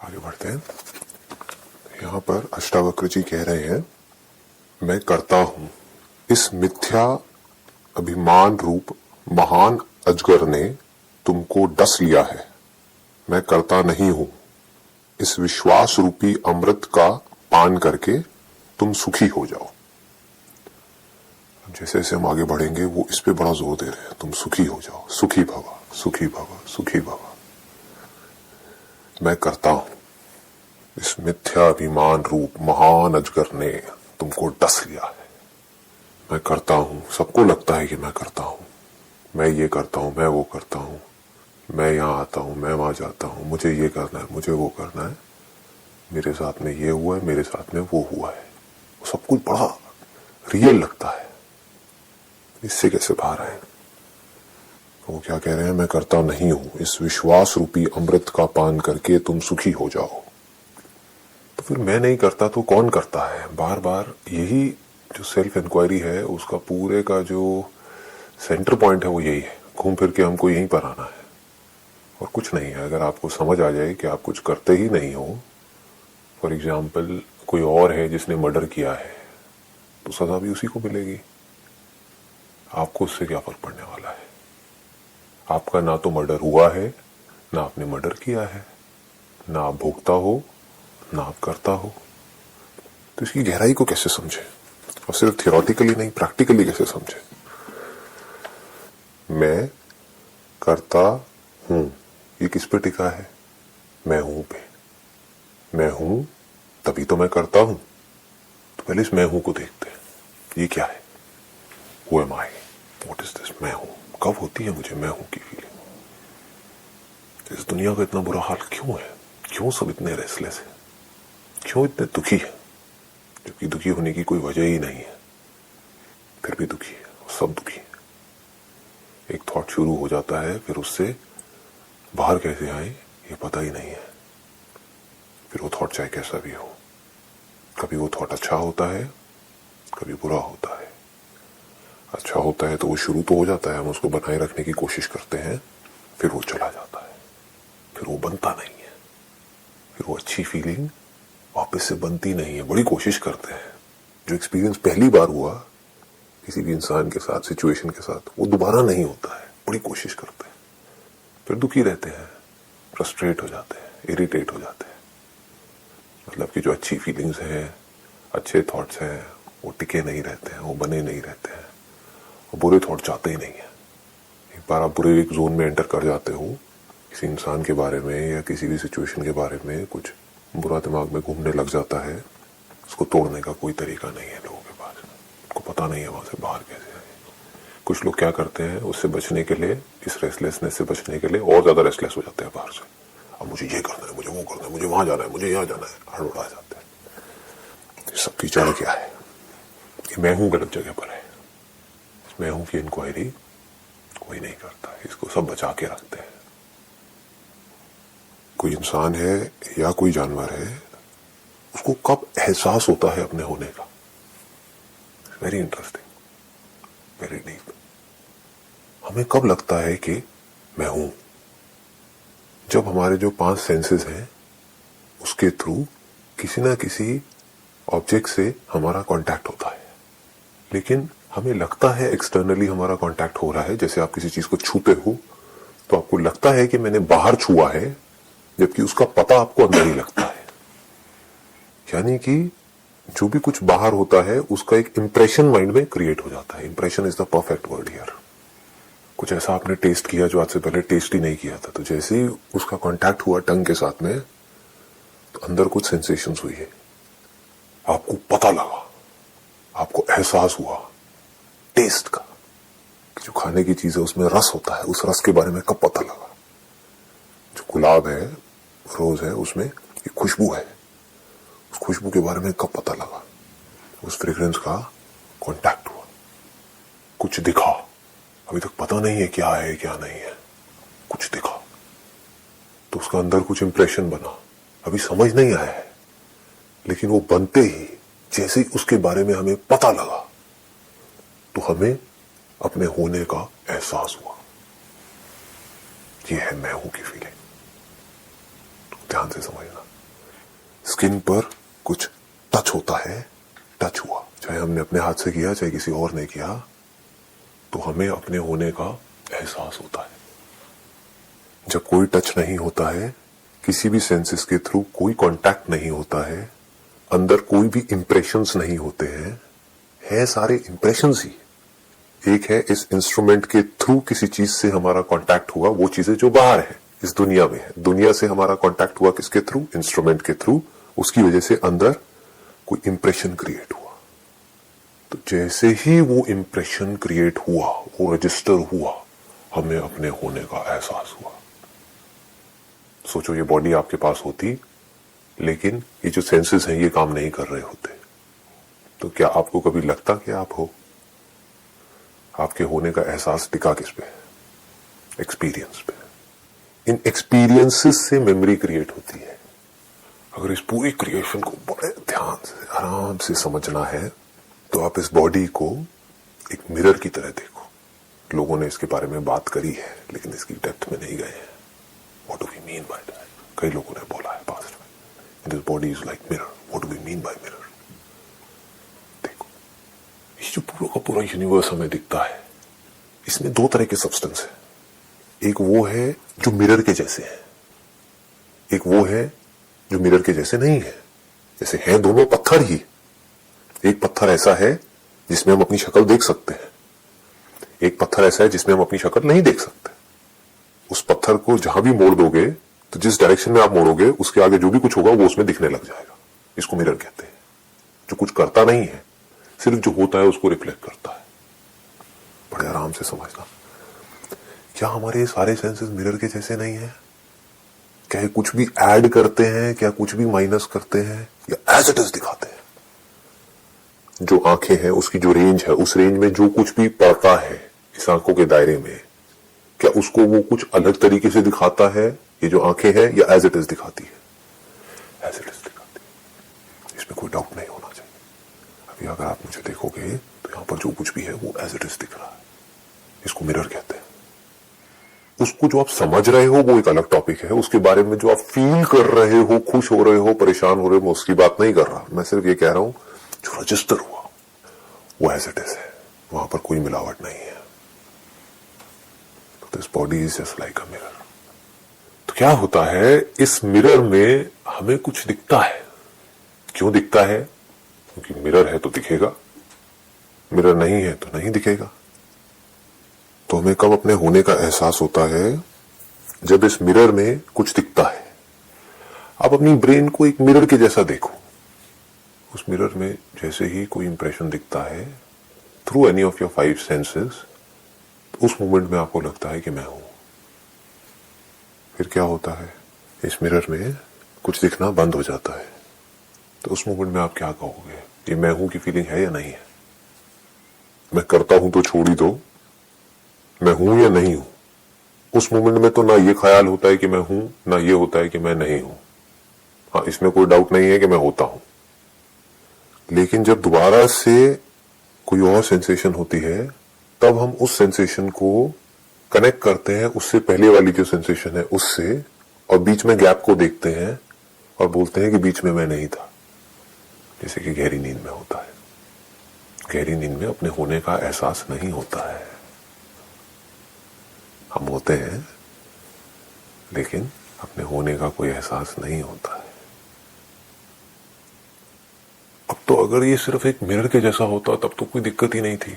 आगे बढ़ते हैं। यहाँ पर अष्टावक्र जी कह रहे हैं, मैं करता हूं। इस मिथ्या अभिमान रूप महान अजगर ने तुमको डस लिया है। मैं करता नहीं हूं। इस विश्वास रूपी अमृत का पान करके तुम सुखी हो जाओ। जैसे जैसे हम आगे बढ़ेंगे वो इस पे बड़ा जोर दे रहे हैं, तुम सुखी हो जाओ, सुखी भव, सुखी भव, सुखी भव। मैं करता हूं। इस मिथ्या अभिमान रूप महान अजगर ने तुमको डस लिया है। मैं करता हूं। सबको लगता है कि मैं करता हूं, मैं ये करता हूं, मैं वो करता हूं, मैं यहां आता हूं, मैं वहां जाता हूं, मुझे ये करना है, मुझे वो करना है, मेरे साथ में ये हुआ है, मेरे साथ में वो हुआ है। सब कुछ बड़ा रियल लगता है। इससे कैसे बाहर आए? वो क्या कह रहे हैं, मैं करता नहीं हूं। इस विश्वास रूपी अमृत का पान करके तुम सुखी हो जाओ। तो फिर मैं नहीं करता तो कौन करता है? बार बार यही जो सेल्फ इंक्वायरी है उसका पूरे का जो सेंटर पॉइंट है वो यही है। घूम फिर के हमको यहीं पर आना है और कुछ नहीं है। अगर आपको समझ आ जाए कि आप कुछ करते ही नहीं हो, फॉर एग्जाम्पल कोई और है जिसने मर्डर किया है तो सजा भी उसी को मिलेगी। आपको उससे क्या फर्क पड़ने वाला है? आपका ना तो मर्डर हुआ है, ना आपने मर्डर किया है, ना आप भोगता हो, ना आप करता हो। तो इसकी गहराई को कैसे समझे? और सिर्फ थियोरेटिकली नहीं, प्रैक्टिकली कैसे समझे? मैं करता हूं, ये किस पे टिका है? मैं हूं पे। मैं हूं तभी तो मैं करता हूं। तो पहले इस मैं हूं को देखते हैं, ये क्या है? Who am I? What is this? मैं हूं। कब होती है मुझे मैं हूं की फीलिंग? इस दुनिया का इतना बुरा हाल क्यों है? क्यों सब इतने रेस्टलेस है? क्यों इतने दुखी है? जबकि दुखी होने की कोई वजह ही नहीं है, फिर भी दुखी है। सब दुखी है। एक थॉट शुरू हो जाता है, फिर उससे बाहर कैसे आए ये पता ही नहीं है। फिर वो थॉट चाहे कैसा भी हो, कभी वो थॉट अच्छा होता है, कभी बुरा होता है। अच्छा होता है तो वो शुरू तो हो जाता है, हम उसको बनाए रखने की कोशिश करते हैं, फिर वो चला जाता है, फिर वो बनता नहीं है, फिर वो अच्छी फीलिंग वापस से बनती नहीं है। बड़ी कोशिश करते हैं। जो एक्सपीरियंस पहली बार हुआ किसी भी इंसान के साथ, सिचुएशन के साथ, वो दोबारा नहीं होता है। बड़ी कोशिश करते हैं, फिर दुखी रहते हैं, फ्रस्ट्रेट हो जाते हैं, इरिटेट हो जाते हैं। मतलब कि जो अच्छी फीलिंग्स हैं, अच्छे थॉट्स हैं, वो टिके नहीं रहते हैं, वो बने नहीं रहते हैं। और बुरे थॉट जाते ही नहीं है। एक बार आप बुरे एक जोन में एंटर कर जाते हो, किसी इंसान के बारे में या किसी भी सिचुएशन के बारे में कुछ बुरा दिमाग में घूमने लग जाता है, उसको तोड़ने का कोई तरीका नहीं है लोगों के पास। उनको पता नहीं है वहां से बाहर कैसे आए। कुछ लोग क्या करते हैं, उससे बचने के लिए, इस रेस्टलेसनेस से बचने के लिए और ज्यादा रेस्टलेस हो जाते हैं बाहर से। अब मुझे ये करना है, मुझे वो करना है, मुझे वहां जाना है, मुझे यहाँ जाना है, हड़बड़ा जाते हैं। सबकी जड़ क्या है? कि मैं हूं गलत जगह पर है। मैं हूं की इंक्वायरी कोई नहीं करता, इसको सब बचा के रखते हैं। कोई इंसान है या कोई जानवर है, उसको कब एहसास होता है अपने होने का? Very interesting, very deep. हमें कब लगता है कि मैं हूं? जब हमारे जो 5 सेंसेस हैं उसके थ्रू किसी ना किसी ऑब्जेक्ट से हमारा कांटेक्ट होता है। लेकिन हमें लगता है एक्सटर्नली हमारा कांटेक्ट हो रहा है। जैसे आप किसी चीज को छूते हो तो आपको लगता है कि मैंने बाहर छुआ है, जबकि उसका पता आपको अंदर ही लगता है। यानी कि जो भी कुछ बाहर होता है उसका एक इंप्रेशन माइंड में क्रिएट हो जाता है। Impression is the perfect word here. कुछ ऐसा आपने टेस्ट किया जो आज से पहले टेस्ट ही नहीं किया था, तो जैसे ही उसका कांटेक्ट हुआ टंग के साथ में, तो अंदर कुछ सेंसेशंस हुई है, आपको पता लगा, आपको एहसास हुआ टेस्ट का। जो खाने की चीज है उसमें रस होता है, उस रस के बारे में कब पता लगा? जो गुलाब है, रोज है, उसमें एक खुशबू है, उस खुशबू के बारे में कब पता लगा? उस फ्रेग्रेंस का कांटेक्ट हुआ, कुछ दिखा। अभी तक पता नहीं है क्या है क्या नहीं है, कुछ दिखा तो उसका अंदर कुछ इंप्रेशन बना। अभी समझ नहीं आया है, लेकिन वो बनते ही जैसे ही उसके बारे में हमें पता लगा तो हमें अपने होने का एहसास हुआ। ये है मैं हूं की फीलिंग। ध्यान से समझना। स्किन पर कुछ टच होता है, टच हुआ, चाहे हमने अपने हाथ से किया चाहे किसी और ने किया, तो हमें अपने होने का एहसास होता है। जब कोई टच नहीं होता है, किसी भी सेंसेस के थ्रू कोई कांटेक्ट नहीं होता है, अंदर कोई भी इंप्रेशंस नहीं होते हैं, है सारे इंप्रेशंस ही। एक है इस इंस्ट्रूमेंट के थ्रू किसी चीज से हमारा कांटेक्ट हुआ, वो चीजें जो बाहर है इस दुनिया में है, दुनिया से हमारा कांटेक्ट हुआ किसके थ्रू, इंस्ट्रूमेंट के थ्रू, उसकी वजह से अंदर कोई इंप्रेशन क्रिएट हुआ। तो जैसे ही वो इंप्रेशन क्रिएट हुआ, वो रजिस्टर हुआ, हमें अपने होने का एहसास हुआ। सोचो ये बॉडी आपके पास होती, लेकिन ये जो सेंसेस हैं ये काम नहीं कर रहे होते, तो क्या आपको कभी लगता कि आप हो? आपके होने का एहसास टिका किस पे? एक्सपीरियंस पे। इन एक्सपीरियंसेस से मेमोरी क्रिएट होती है। अगर इस पूरी क्रिएशन को बड़े ध्यान से आराम से समझना है, तो आप इस बॉडी को एक मिरर की तरह देखो। लोगों ने इसके बारे में बात करी है, लेकिन इसकी डेप्थ में नहीं गए हैं। What do we mean by that? कई लोगों ने बोला है पास्ट में, this body is like mirror. What do we mean by mirror? देखो, ये जो पूरा का पूरा यूनिवर्स हमें दिखता है, इसमें दो तरह के सब्सटेंस है। एक वो है जो मिरर के जैसे है, एक वो है जो मिरर के जैसे नहीं है। जैसे हैं दोनों पत्थर ही। एक पत्थर ऐसा है जिसमें हम अपनी शक्ल देख सकते हैं, एक पत्थर ऐसा है जिसमें हम अपनी शक्ल नहीं देख सकते। उस पत्थर को जहां भी मोड़ दोगे, तो जिस डायरेक्शन में आप मोड़ोगे, उसके आगे जो भी कुछ होगा वो उसमें दिखने लग जाएगा। इसको मिरर कहते हैं। जो कुछ करता नहीं है, सिर्फ जो होता है उसको रिफ्लेक्ट करता है। बड़े आराम से समझना। क्या हमारे सारे सेंसेस मिरर के जैसे नहीं है? क्या कुछ भी ऐड करते हैं, क्या कुछ भी माइनस करते हैं, या एज इट इज दिखाते हैं? जो आंखें हैं उसकी जो रेंज है, उस रेंज में जो कुछ भी पड़ता है इस आंखों के दायरे में, क्या उसको वो कुछ अलग तरीके से दिखाता है, ये जो आंखें हैं, या एज इट इज दिखाती है? एज इट इज दिखाती है। इसमें कोई डाउट नहीं होना चाहिए। अभी अगर आप मुझे देखोगे तो यहां पर जो कुछ भी है वो एज इट इज दिख रहा है। इसको मिरर कहते हैं। उसको जो आप समझ रहे हो वो एक अलग टॉपिक है। उसके बारे में जो आप फील कर रहे हो, खुश हो रहे हो, परेशान हो रहे हो, मैं उसकी बात नहीं कर रहा। मैं सिर्फ ये कह रहा हूं जो रजिस्टर हुआ वो एज इट इज है, वहां पर कोई मिलावट नहीं है। तो this body is just like a mirror. तो क्या होता है, इस मिरर में हमें कुछ दिखता है। क्यों दिखता है? क्योंकि मिरर है तो दिखेगा, मिरर नहीं है तो नहीं दिखेगा। तो हमें कब अपने होने का एहसास होता है? जब इस मिरर में कुछ दिखता है। आप अपनी ब्रेन को एक मिरर के जैसा देखो। उस मिरर में जैसे ही कोई इंप्रेशन दिखता है through any of your 5 senses, उस मोमेंट में आपको लगता है कि मैं हूं। फिर क्या होता है, इस मिरर में कुछ दिखना बंद हो जाता है। तो उस मोमेंट में आप क्या कहोगे? ये मैं हूं की फीलिंग है या नहीं है? मैं करता हूं तो छोड़ ही दो, मैं हूं या नहीं हूं? उस मोमेंट में तो ना ये ख्याल होता है कि मैं हूं, ना ये होता है कि मैं नहीं हूं। हाँ, इसमें कोई डाउट नहीं है कि मैं होता हूं। लेकिन जब दोबारा से कोई और सेंसेशन होती है, तब हम उस सेंसेशन को कनेक्ट करते हैं उससे पहले वाली जो सेंसेशन है उससे, और बीच में गैप को देखते हैं और बोलते हैं कि बीच में मैं नहीं था। जैसे कि गहरी नींद में होता है। गहरी नींद में अपने होने का एहसास नहीं होता है। हम होते हैं, लेकिन अपने होने का कोई एहसास नहीं होता है। अब तो अगर ये सिर्फ एक मिरर के जैसा होता तब तो कोई दिक्कत ही नहीं थी।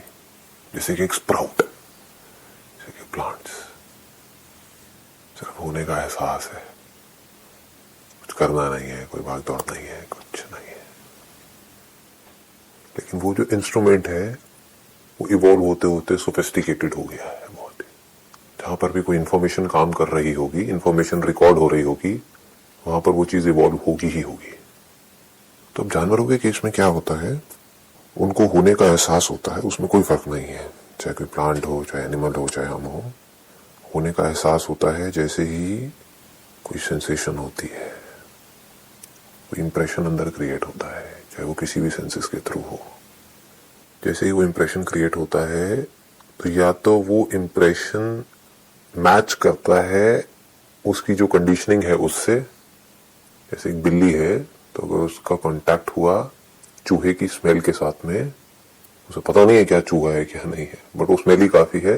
जैसे कि एक स्प्राउट, जैसे कि प्लांट्स, सिर्फ होने का एहसास है, कुछ करना नहीं है, कोई भाग दौड़ नहीं है, कुछ नहीं है। लेकिन वो जो इंस्ट्रूमेंट है वो इवॉल्व होते होते सोफिस्टिकेटेड हो गया है बहुत ही। जहां पर भी कोई इंफॉर्मेशन काम कर रही होगी, इंफॉर्मेशन रिकॉर्ड हो रही होगी, वहां पर वो चीज इवॉल्व होगी ही होगी। तो अब जानवरों के केस में क्या होता है, उनको होने का एहसास होता है, उसमें कोई फर्क नहीं है, चाहे कोई प्लांट हो, चाहे एनिमल हो, चाहे हम हो। होने का एहसास होता है जैसे ही कोई सेंसेशन होती है, कोई इंप्रेशन अंदर क्रिएट होता है, चाहे वो किसी भी सेंसेस के थ्रू हो। जैसे ही वो इंप्रेशन क्रिएट होता है, तो या तो वो इंप्रेशन मैच करता है उसकी जो कंडीशनिंग है उससे। जैसे एक बिल्ली है, तो अगर उसका कांटेक्ट हुआ चूहे की स्मेल के साथ में, उसे पता नहीं है क्या चूहा है क्या नहीं है, बट वो स्मेल ही काफी है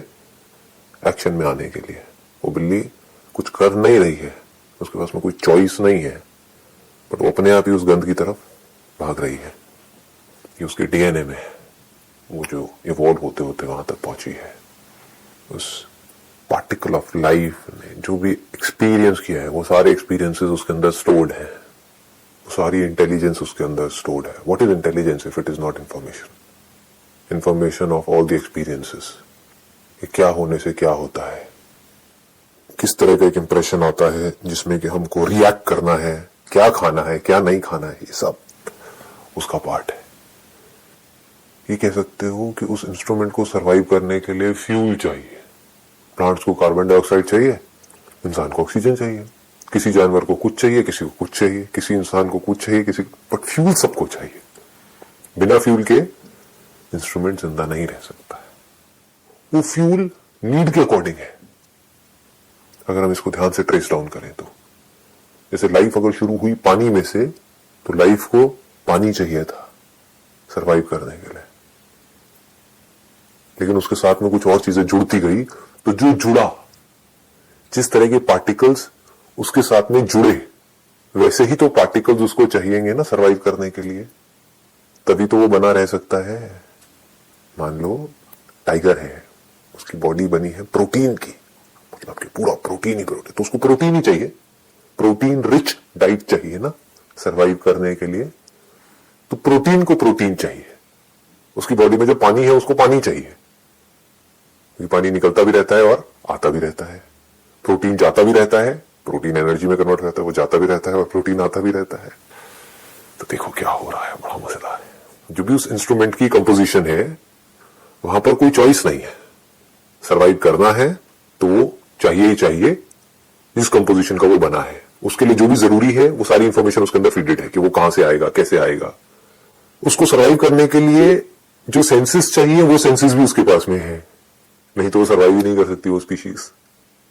एक्शन में आने के लिए। वो बिल्ली कुछ कर नहीं रही है, उसके पास में कोई चॉइस नहीं है, बट वो अपने आप ही उस गंध की तरफ भाग रही है। ये उसके डीएनए में है, वो जो इवॉल्व होते होते वहां तक पहुंची है। उस पार्टिकल ऑफ लाइफ ने जो भी एक्सपीरियंस किया है, वो सारे एक्सपीरियंसेस उसके अंदर स्टोर्ड है, वो सारी इंटेलिजेंस उसके अंदर स्टोर्ड है। What is intelligence if it is not information? Information of all the experiences, कि क्या होने से क्या होता है, किस तरह का एक इंप्रेशन आता है जिसमें कि हमको रिएक्ट करना है, क्या खाना है क्या नहीं खाना है, ये सब उसका पार्ट है। ये कह सकते हो कि उस इंस्ट्रूमेंट को सरवाइव करने के लिए फ्यूल चाहिए। प्लांट्स को कार्बन डाइऑक्साइड चाहिए, इंसान को ऑक्सीजन चाहिए, किसी जानवर को कुछ चाहिए, किसी को कुछ चाहिए, किसी इंसान को कुछ चाहिए, किसी, बट फ्यूल सबको चाहिए। बिना फ्यूल के इंस्ट्रूमेंट जिंदा नहीं रह सकता है। वो फ्यूल नीड के अकॉर्डिंग है। अगर हम इसको ध्यान से ट्रेस डाउन करें तो जैसे लाइफ अगर शुरू हुई पानी में से, तो लाइफ को पानी चाहिए था सरवाइव करने के लिए, लेकिन उसके साथ में कुछ और चीजें जुड़ती गई, तो जो जुड़ा, जिस तरह के पार्टिकल्स उसके साथ में जुड़े, वैसे ही तो पार्टिकल्स उसको चाहिएंगे ना सरवाइव करने के लिए, तभी तो वो बना रह सकता है। मान लो टाइगर है, उसकी बॉडी बनी है प्रोटीन की, मतलब कि पूरा प्रोटीन ही प्रोटीन, तो उसको प्रोटीन ही चाहिए, प्रोटीन रिच डाइट चाहिए ना सरवाइव करने के लिए। तो प्रोटीन को प्रोटीन चाहिए, उसकी बॉडी में जो पानी है उसको पानी चाहिए, क्योंकि पानी निकलता भी रहता है और आता भी रहता है, प्रोटीन जाता भी रहता है, प्रोटीन एनर्जी में कन्वर्ट रहता है, वो जाता भी रहता है और प्रोटीन आता भी रहता है। तो देखो क्या हो रहा है, बड़ा मजेदार है। जो भी उस इंस्ट्रूमेंट की कंपोजिशन है, वहां पर कोई चॉइस नहीं है। सरवाइव करना है तो वो चाहिए ही चाहिए जिस कंपोजिशन का वो बना है। उसके लिए जो भी जरूरी है वो सारी इंफॉर्मेशन उसके अंदर फीडेड है कि वो कहां से आएगा, कैसे आएगा। उसको सरवाइव करने के लिए जो सेंसेस चाहिए वो सेंसेस भी उसके पास में है, नहीं तो वो सरवाइव ही नहीं कर सकती वो स्पीशीज।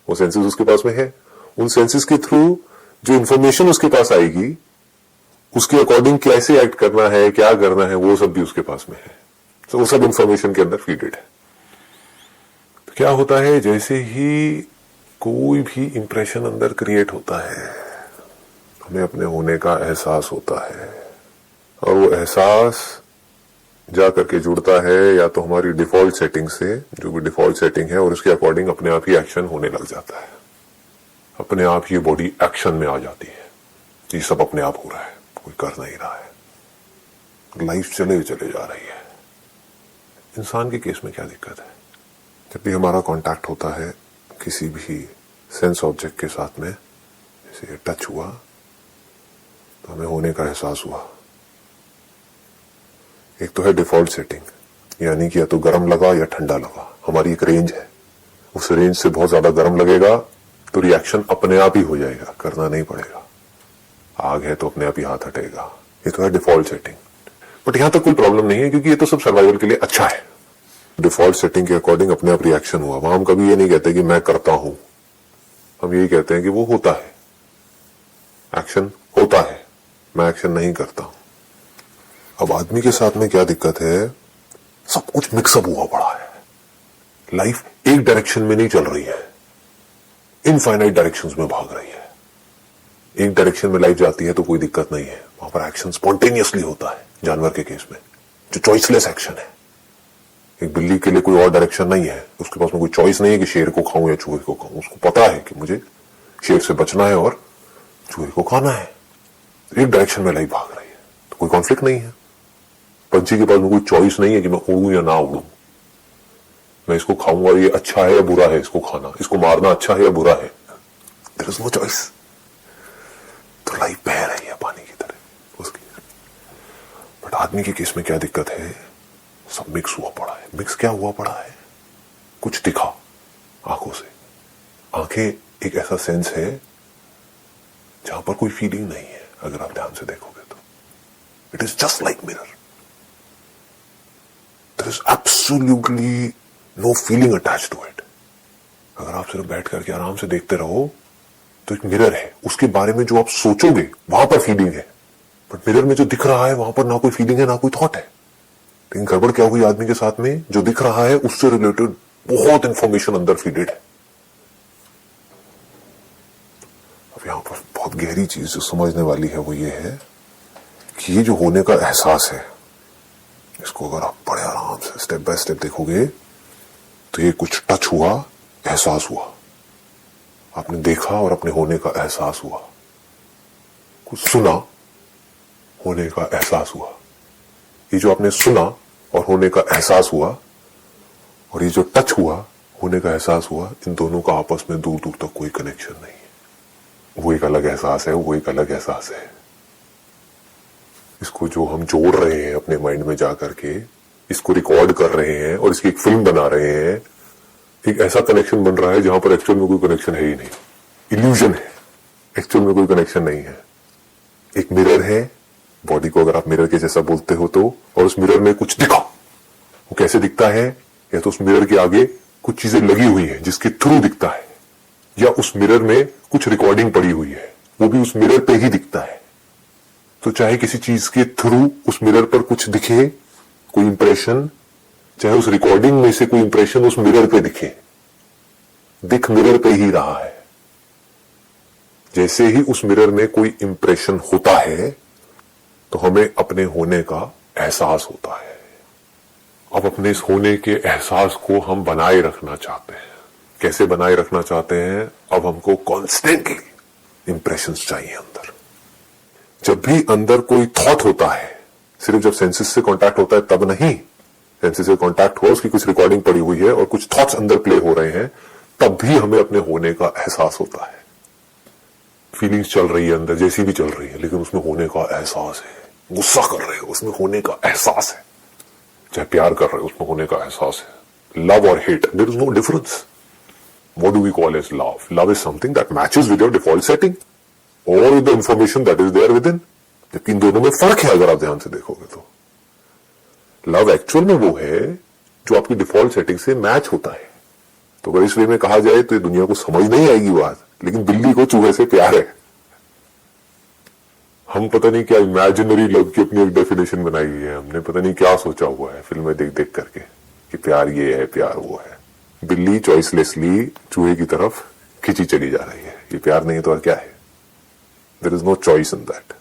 वो सेंसेस उसके पास में है, उन सेंसेस के थ्रू जो इंफॉर्मेशन उसके पास आएगी उसके अकॉर्डिंग कैसे एक्ट करना है, क्या करना है, वो सब भी उसके पास में है। तो वो सब इंफॉर्मेशन के अंदर फीडेड है। तो क्या होता है, जैसे ही कोई भी इंप्रेशन अंदर क्रिएट होता है, हमें अपने होने का एहसास होता है, और वो एहसास जा करके जुड़ता है या तो हमारी डिफॉल्ट सेटिंग से, जो भी डिफॉल्ट सेटिंग है, और उसके अकॉर्डिंग अपने आप ही एक्शन होने लग जाता है। अपने आप ही बॉडी एक्शन में आ जाती है। ये सब अपने आप हो रहा है, कोई कर नहीं रहा है, लाइफ चले चले जा रही है। इंसान के केस में क्या दिक्कत है? जब भी हमारा कांटेक्ट होता है किसी भी सेंस ऑब्जेक्ट के साथ में, जैसे टच हुआ तो हमें होने का एहसास हुआ। एक तो है डिफॉल्ट सेटिंग, यानी कि या तो गर्म लगा या ठंडा लगा। हमारी एक रेंज है, उस रेंज से बहुत ज्यादा गर्म लगेगा तो रिएक्शन अपने आप ही हो जाएगा, करना नहीं पड़ेगा। आग है तो अपने आप ही हाथ हटेगा। ये तो है डिफॉल्ट सेटिंग। बट यहां तक कोई प्रॉब्लम नहीं है, क्योंकि ये तो सब सर्वाइवल के लिए अच्छा है। डिफॉल्ट सेटिंग के अकॉर्डिंग अपने आप रिएक्शन हुआ। वहां हम कभी ये नहीं कहते कि मैं करता हूं, हम यही कहते हैं कि वो होता है, एक्शन होता है, मैं एक्शन नहीं करता हूं। अब आदमी के साथ में क्या दिक्कत है, सब कुछ मिक्सअप हुआ पड़ा है। लाइफ एक डायरेक्शन में नहीं चल रही है, इनफाइनाइट डायरेक्शंस में भाग रही है। एक डायरेक्शन में लाइफ जाती है तो कोई दिक्कत नहीं है, वहां पर एक्शन स्पॉन्टेनियसली होता है। जानवर के केस में जो चॉइसलेस एक्शन है, एक बिल्ली के लिए कोई और डायरेक्शन नहीं है, उसके पास में कोई चॉइस नहीं है कि शेर को खाऊं या चूहे को खाऊं। उसको पता है कि मुझे शेर से बचना है और चूहे को खाना है। एक डायरेक्शन में लाइफ भाग रही है, तो कोई कॉन्फ्लिक्ट नहीं है। पंछी के पास में कोई चॉइस नहीं है कि मैं उड़ूं या ना उड़ूं, मैं इसको खाऊंगा, ये अच्छा है या बुरा है इसको खाना, इसको मारना अच्छा है या बुरा है। There is no choice. तो लाइफ बह रही है पानी की तरह उसकी। बट आदमी के केस में क्या दिक्कत है, सब मिक्स हुआ पड़ा है। मिक्स क्या हुआ पड़ा है, कुछ दिखा आंखों से। आंखें एक ऐसा सेंस है जहां पर कोई फीलिंग नहीं है। अगर आप ध्यान से देखोगे तो it is just like mirror. There is absolutely no feeling attached to it. अगर आप सिर्फ बैठ करके आराम से देखते रहो तो एक मिरर है, उसके बारे में जो आप सोचोगे वहां पर फीलिंग है, बट मिरर में जो दिख रहा है वहां पर ना कोई फीलिंग है ना कोई थॉट है। लेकिन गड़बड़ क्या हुई आदमी के साथ में, जो दिख रहा है उससे रिलेटेड बहुत इंफॉर्मेशन अंदर फीडेड है। अब यहां पर बहुत गहरी चीज जो समझने वाली है वो ये है कि ये जो होने का एहसास है, इसको अगर आप बड़े आराम से स्टेप बाय स्टेप देखोगे तो ये कुछ टच हुआ, एहसास हुआ, आपने देखा और अपने होने का एहसास हुआ, कुछ सुना, होने का एहसास हुआ। ये जो आपने सुना और होने का एहसास हुआ और ये जो टच हुआ, होने का एहसास हुआ, इन दोनों का आपस में दूर दूर तक कोई कनेक्शन नहीं है। वो एक अलग एहसास है, वो एक अलग एहसास है। इसको जो हम जोड़ रहे हैं अपने माइंड में जाकर के, इसको रिकॉर्ड कर रहे हैं और इसकी एक फिल्म बना रहे हैं, एक ऐसा कनेक्शन बन रहा है जहां पर एक्चुअल में कोई कनेक्शन है ही नहीं, इल्यूजन है, एक्चुअल में कोई कनेक्शन नहीं है। एक मिरर है, बॉडी को अगर आप मिरर के जैसा बोलते हो तो, और उस मिरर में कुछ दिखा, वो कैसे दिखता है? या तो उस मिरर के आगे कुछ चीजें लगी हुई हैं जिसके थ्रू दिखता है, या उस मिरर में कुछ रिकॉर्डिंग पड़ी हुई है, वो भी उस मिरर पे ही दिखता है। तो चाहे किसी चीज के थ्रू उस मिरर पर कुछ दिखे, कोई इंप्रेशन, चाहे उस रिकॉर्डिंग में से कोई इंप्रेशन उस मिरर पे दिखे, दिख मिरर पे ही रहा है। जैसे ही उस मिरर में कोई इंप्रेशन होता है तो हमें अपने होने का एहसास होता है। अब अपने इस होने के एहसास को हम बनाए रखना चाहते हैं। कैसे बनाए रखना चाहते हैं? अब हमको कॉन्स्टेंटली इंप्रेशंस चाहिए अंदर। जब भी अंदर कोई थॉट होता है, सिर्फ जब सेंसेस से कांटेक्ट होता है तब नहीं, सेंसेस से कांटेक्ट हुआ, उसकी कुछ रिकॉर्डिंग पड़ी हुई है और कुछ थॉट्स अंदर प्ले हो रहे हैं, तब भी हमें अपने होने का एहसास होता है। फीलिंग्स चल रही है अंदर, जैसी भी चल रही है, लेकिन उसमें होने का एहसास है। गुस्सा कर रहे हो, उसमें होने का एहसास है। चाहे प्यार कर रहे हो, उसमें होने का एहसास है। लव और hate, there is no difference. What do we call as love? Love is something that matches with your default setting or with the information that is there within. जबकि इन दोनों में फर्क है अगर आप ध्यान से देखोगे तो। लव एक्चुअल में वो है जो आपकी डिफॉल्ट सेटिंग से मैच होता है। तो अगर इस वे में कहा जाए तो ये दुनिया को समझ नहीं आएगी बात, लेकिन बिल्ली को चूहे से प्यार है। हम पता नहीं क्या इमेजिनरी लव की अपनी एक डेफिनेशन बनाई हुई है, हमने पता नहीं क्या सोचा हुआ है फिल्में देख देख करके कि प्यार ये है, प्यार वो है। बिल्ली चॉइसलेसली चूहे की तरफ खिंची चली जा रही है। ये प्यार नहीं है तो और क्या है? There is no choice in that.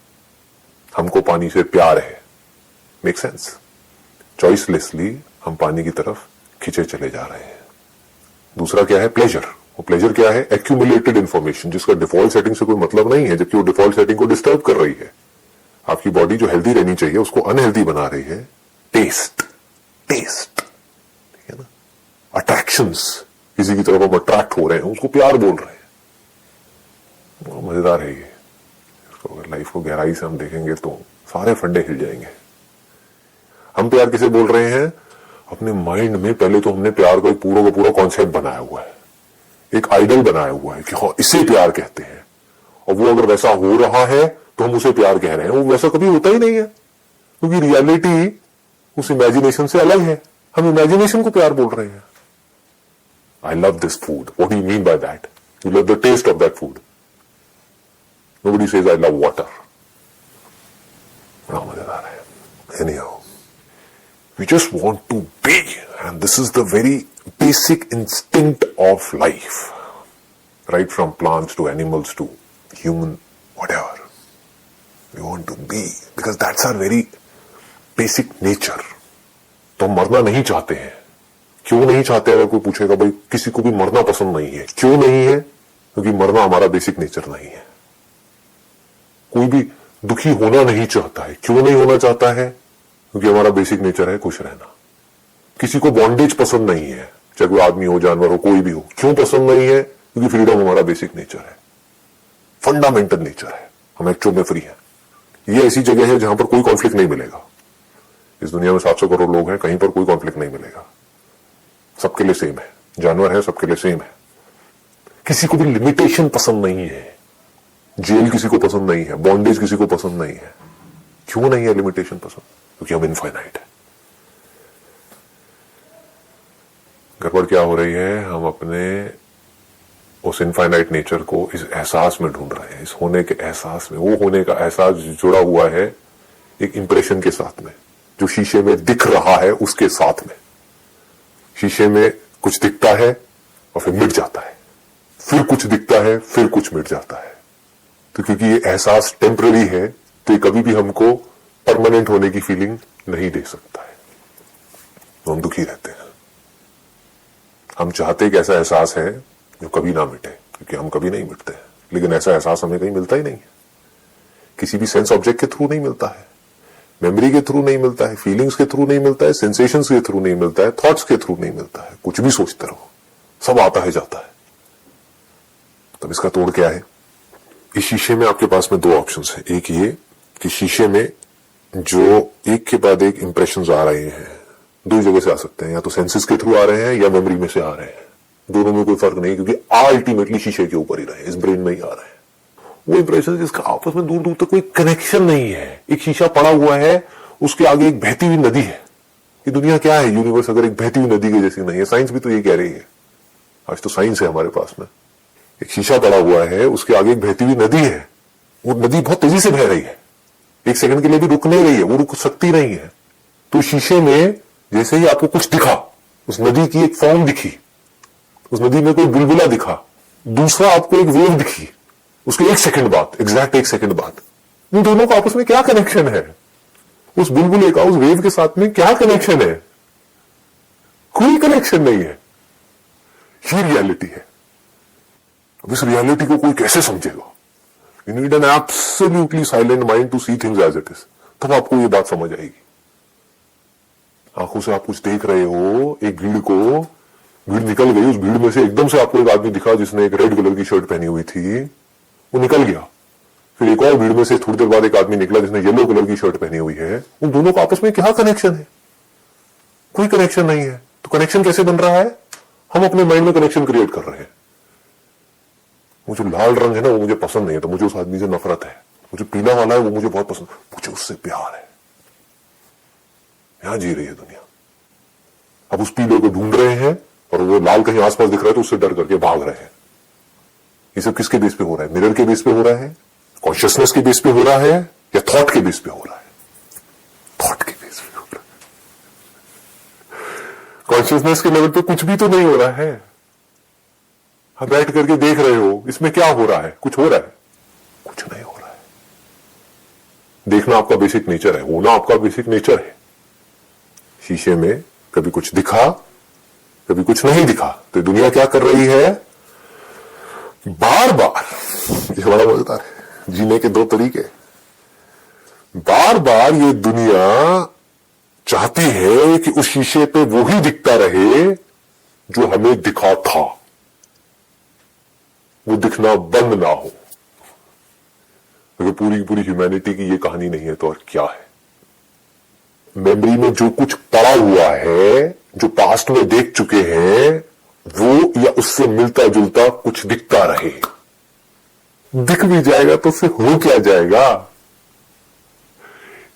हमको पानी से प्यार है, मेक सेंस। चॉइसलेसली हम पानी की तरफ खिंचे चले जा रहे हैं। दूसरा क्या है? प्लेजर। वो प्लेजर क्या है? एक्यूमुलेटेड इंफॉर्मेशन, जिसका डिफॉल्ट सेटिंग से कोई मतलब नहीं है, जबकि वो डिफॉल्ट सेटिंग को डिस्टर्ब कर रही है। आपकी बॉडी जो हेल्दी रहनी चाहिए उसको अनहेल्दी बना रही है। टेस्ट, टेस्ट, ठीक है ना? अट्रैक्शंस, किसी की तरफ हम अट्रैक्ट हो रहे हैं, उसको प्यार बोल रहे हैं। बहुत मजेदार है ये। इसको अगर लाइफ को गहराई से हम देखेंगे तो सारे फंडे हिल जाएंगे। हम प्यार किसे बोल रहे हैं? अपने माइंड में पहले तो हमने प्यार का एक पूरा का पूरा कॉन्सेप्ट बनाया हुआ है, एक आइडल बनाया हुआ है कि हाँ इसे प्यार कहते हैं, और वो अगर वैसा हो रहा है तो हम उसे प्यार कह रहे हैं। वो वैसा कभी होता ही नहीं है, क्योंकि रियलिटी उस इमेजिनेशन से अलग है। हम इमेजिनेशन को प्यार बोल रहे हैं। I love this food. What do you mean by that? You love the taste of that food. Nobody says I love water. बड़ा मजेदार है। Anyhow, we just want to be, and this is the very basic instinct of life, right from plants to animals to human, whatever. We want to be because that's our very basic nature. तो हम मरना नहीं चाहते हैं। क्यों नहीं चाहते? अगर कोई पूछेगा भाई किसी को भी मरना पसंद नहीं है, क्यों नहीं है? क्योंकि मरना हमारा बेसिक नेचर नहीं है। कोई भी दुखी होना नहीं चाहता है। क्यों नहीं होना चाहता है? क्योंकि हमारा बेसिक नेचर है खुश रहना। किसी को बॉन्डेज पसंद नहीं है, चाहे कोई आदमी हो, जानवर हो, कोई भी हो। क्यों पसंद नहीं है? क्योंकि फ्रीडम हमारा बेसिक नेचर है, फंडामेंटल नेचर है। हम एक्चुअल में फ्री है। ये ऐसी जगह है जहां पर कोई कॉन्फ्लिक्ट नहीं मिलेगा। इस दुनिया में 700 करोड़ लोग हैं, कहीं पर कोई कॉन्फ्लिक्ट नहीं मिलेगा। सबके लिए सेम है। जानवर है, सबके लिए सेम है। किसी को भी लिमिटेशन पसंद नहीं है। जेल किसी को पसंद नहीं है, बॉन्डेज किसी को पसंद नहीं है। क्यों नहीं है लिमिटेशन पसंद? क्योंकि हम इनफाइनाइट है। गड़बड़ क्या हो रही है? हम अपने उस इनफाइनाइट नेचर को इस एहसास में ढूंढ रहे हैं, इस होने के एहसास में। वो होने का एहसास जुड़ा हुआ है एक इंप्रेशन के साथ में, जो शीशे में दिख रहा है उसके साथ में। शीशे में कुछ दिखता है और फिर मिट जाता है, फिर कुछ दिखता है, फिर कुछ मिट जाता है। तो क्योंकि ये एहसास टेम्पररी है, तो ये कभी भी हमको परमानेंट होने की फीलिंग नहीं दे सकता है। तो हम दुखी रहते हैं। हम चाहते एक ऐसा एहसास है जो कभी ना मिटे, क्योंकि हम कभी नहीं मिटते हैं। लेकिन ऐसा एहसास हमें कहीं मिलता ही नहीं है, किसी भी सेंस ऑब्जेक्ट के थ्रू नहीं मिलता है, मेमोरी के थ्रू नहीं मिलता है, फीलिंग्स के थ्रू नहीं मिलता है, सेंसेशंस के थ्रू नहीं मिलता है, थॉट्स के थ्रू नहीं मिलता है। कुछ भी सोचते रहो, सब आता है जाता है। तब इसका तोड़ क्या है? इस शीशे में आपके पास में दो ऑप्शंस हैं। एक ये कि शीशे में जो एक के बाद एक इंप्रेशंस आ रहे हैं, दो जगह से आ सकते हैं, या तो सेंसेस के थ्रू आ रहे हैं या मेमोरी में से आ रहे हैं। दोनों में कोई फर्क नहीं, क्योंकि अल्टीमेटली शीशे के ऊपर ही रहे, इस ब्रेन में ही आ रहे हैं वो इंप्रेशन, जिसका आपस में दूर दूर तक कोई कनेक्शन नहीं है। एक शीशा पड़ा हुआ है, उसके आगे एक बहती हुई नदी है। ये दुनिया क्या है? यूनिवर्स अगर एक बहती हुई नदी के जैसी नहीं है। साइंस भी तो ये कह रही है, आज तो साइंस है हमारे पास में। एक शीशा पड़ा हुआ है, उसके आगे एक बहती हुई नदी है, वो नदी बहुत तेजी से बह रही है, एक सेकंड के लिए भी रुक नहीं रही है, वो रुक सकती नहीं है। तो शीशे में जैसे ही आपको कुछ दिखा, उस नदी की एक फॉर्म दिखी, उस नदी में कोई बुलबुला दिखा, दूसरा आपको एक वेव दिखी, उसके एक सेकंड बाद, एग्जैक्ट एक सेकंड बाद, इन दोनों का आपस में क्या कनेक्शन है? उस बुलबुले का उस वेव के साथ में क्या कनेक्शन है? कोई कनेक्शन नहीं है। ये रियलिटी है। अब इस रियलिटी को कोई कैसे समझेगा? You need an absolutely silent mind to see things as it is, तब आपको ये बात समझ आएगी। आंखों से आप कुछ देख रहे हो, एक भीड़ निकल गई, उस भीड़ में से एकदम से आपको एक आदमी दिखा जिसने एक रेड कलर की शर्ट पहनी हुई थी, वो निकल गया। फिर एक और भीड़ में से थोड़ी देर बाद एक आदमी निकला जिसने येलो कलर की शर्ट पहनी हुई है। उन दोनों का आपस में क्या कनेक्शन है? कोई कनेक्शन नहीं है। तो कनेक्शन कैसे बन रहा है? हम अपने माइंड में कनेक्शन क्रिएट कर रहे हैं। मुझे लाल रंग है ना, वो मुझे पसंद नहीं है, तो मुझे उस आदमी से नफरत है। मुझे पीला वाला है, वो मुझे बहुत पसंद, मुझे उससे प्यार है। यहां जी रही है दुनिया। अब उस पीले को ढूंढ रहे हैं और वो लाल कहीं आसपास दिख रहा है तो उससे डर करके भाग रहे हैं। ये सब किसके बेस पे हो रहा है? मिरर के बेस पे हो रहा है, कॉन्शियसनेस के बेस पे हो रहा है, या थॉट के बेस पे हो रहा है? थॉट के बेस पे हो रहा है। कॉन्शियसनेस के लेवल पे कुछ भी तो नहीं हो रहा है। आप बैठ करके देख रहे हो, इसमें क्या हो रहा है? कुछ हो रहा है? कुछ नहीं हो रहा है। देखना आपका बेसिक नेचर है, होना आपका बेसिक नेचर है। शीशे में कभी कुछ दिखा, कभी कुछ नहीं दिखा। तो दुनिया क्या कर रही है? बार बार, ये बड़ा मजेदार है, जीने के दो तरीके। बार बार ये दुनिया चाहती है कि उस शीशे पे वो ही दिखता रहे जो हमें दिखा था, वो दिखना बंद ना हो। अगर पूरी ह्यूमैनिटी की ये कहानी नहीं है तो और क्या है? मेमोरी में जो कुछ पड़ा हुआ है, जो पास्ट में देख चुके हैं, वो या उससे मिलता जुलता कुछ दिखता रहे। दिख भी जाएगा तो उससे हो क्या जाएगा?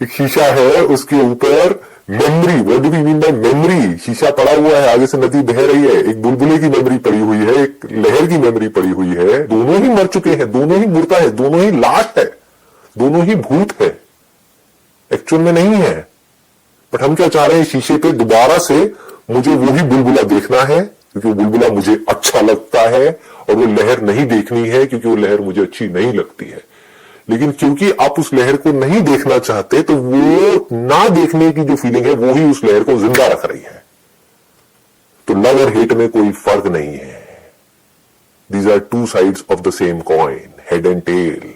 एक शीशा है, उसके ऊपर memory, what do we mean by memory? शीशा पड़ा हुआ है, आगे से नदी बह रही है, एक बुलबुले की मेमोरी पड़ी हुई है, एक लहर की मेमोरी पड़ी हुई है। दोनों ही मर चुके हैं, दोनों ही मुर्दा है, दोनों ही लाश है, दोनों ही भूत है, एक्चुअल में नहीं है। बट हम क्या चाह रहे हैं? शीशे पे दोबारा से मुझे वही बुलबुला देखना है, क्योंकि वो बुलबुला मुझे अच्छा लगता है, और वो लहर नहीं देखनी है क्योंकि वो लहर मुझे अच्छी नहीं लगती है। लेकिन क्योंकि आप उस लहर को नहीं देखना चाहते, तो वो ना देखने की जो फीलिंग है वो ही उस लहर को जिंदा रख रही है। तो लव और हेट में कोई फर्क नहीं है। These are two sides of the same coin, head and tail.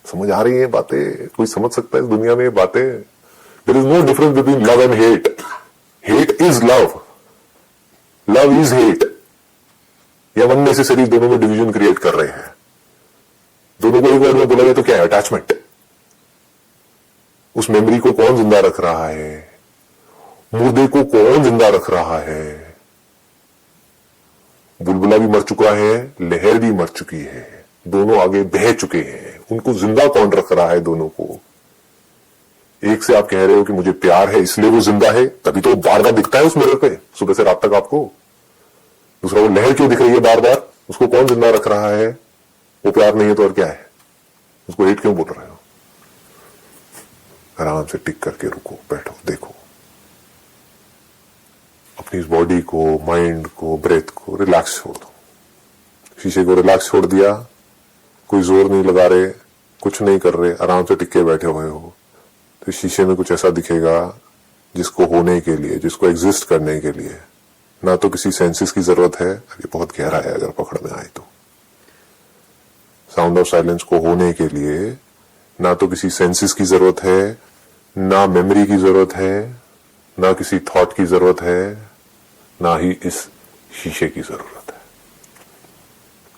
समझ आ रही है बातें? कोई समझ सकता है इस दुनिया में बातें? There is no difference between love and hate. Hate is love, love is hate. या अननेसेसरी दोनों में डिवीजन क्रिएट कर रहे हैं। दोनों को एक वर्ड में बोला जाए तो क्या है? अटैचमेंट। उस मेमोरी को कौन जिंदा रख रहा है? मुर्दे को कौन जिंदा रख रहा है? बुलबुला भी मर चुका है, लहर भी मर चुकी है, दोनों आगे बह चुके हैं। उनको जिंदा कौन रख रहा है? दोनों को। एक से आप कह रहे हो कि मुझे प्यार है इसलिए वो जिंदा है, तभी तो बार बार दिखता है उस मिरर पे सुबह से रात तक आपको। दूसरा, वो लहर क्यों दिख रही है बार बार? उसको कौन जिंदा रख रहा है? वो प्यार नहीं है तो और क्या है? उसको हेट क्यों बोल रहे हो? आराम से टिक करके रुको, बैठो, देखो अपनी इस बॉडी को, माइंड को, ब्रेथ को रिलैक्स छोड़ दो। शीशे को रिलैक्स छोड़ दिया, कोई जोर नहीं लगा रहे, कुछ नहीं कर रहे, आराम से टिके बैठे हुए हो, तो शीशे में कुछ ऐसा दिखेगा जिसको होने के लिए, जिसको एग्जिस्ट करने के लिए ना तो किसी सेंसेस की जरूरत है, ये बहुत गहरा है अगर पकड़ में आए तो। साउंड ऑफ साइलेंस को होने के लिए ना तो किसी सेंसेस की जरूरत है, ना मेमोरी की जरूरत है, ना किसी थॉट की जरूरत है, ना ही इस शीशे की जरूरत है।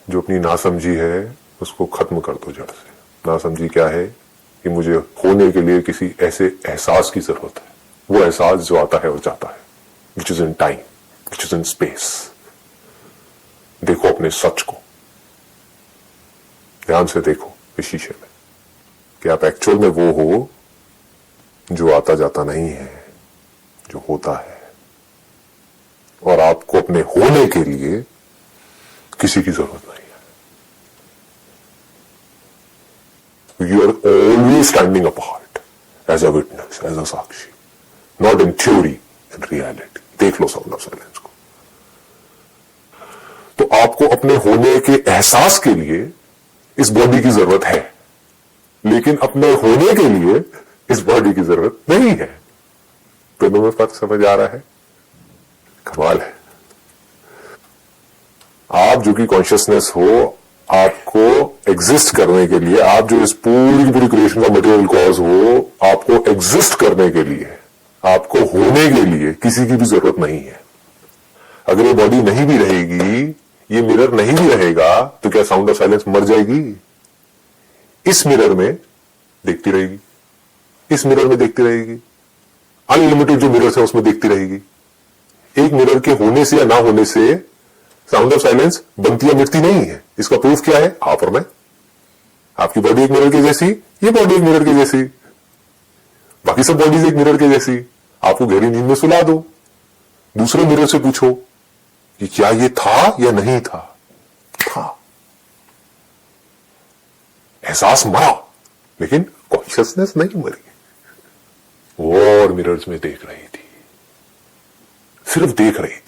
जो अपनी नासमझी है उसको खत्म कर दो जड़ से। नासमझी क्या है कि मुझे होने के लिए किसी ऐसे एहसास की जरूरत है, वो एहसास जो आता है और जाता है, which is in time, which is in space. देखो अपने सच को, ध्यान से देखो इस शीशे में कि आप एक्चुअल में वो हो जो आता जाता नहीं है, जो होता है। और आपको अपने होने के लिए किसी की जरूरत नहीं है। You are always standing apart as a witness, as a साक्षी, not in theory, in reality. देख लो साउंड ऑफ साइलेंस को। तो आपको अपने होने के एहसास के लिए इस बॉडी की जरूरत है, लेकिन अपने होने के लिए इस बॉडी की जरूरत नहीं है। दोनों में फर्क समझ आ रहा है? कमाल है। आप जो कि कॉन्शियसनेस हो, आपको एग्जिस्ट करने के लिए, आप जो इस पूरी क्रिएशन का मटेरियल कॉज हो, आपको एग्जिस्ट करने के लिए, आपको होने के लिए किसी की भी जरूरत नहीं है। अगर ये बॉडी नहीं भी रहेगी, ये मिरर नहीं भी रहेगा, तो क्या साउंड ऑफ साइलेंस मर जाएगी? इस मिरर में देखती रहेगी, इस मिरर में देखती रहेगी, अनलिमिटेड जो मिरर्स है उसमें देखती रहेगी। एक मिरर के होने से या ना होने से साउंड ऑफ साइलेंस बनती या मिटती नहीं है। इसका प्रूफ क्या है? आप और मैं। आपकी बॉडी एक मिरर के जैसी, ये बॉडी एक मिरर के जैसी, बाकी सब बॉडीज एक मिरर के जैसी। आपको गहरी नींद में सुला दो, दूसरे मिरर से पूछो कि क्या ये था या नहीं था? था। एहसास मरा, लेकिन कॉन्शियसनेस नहीं मरी। वो और मिरर्स में देख रही थी, सिर्फ देख रही थी।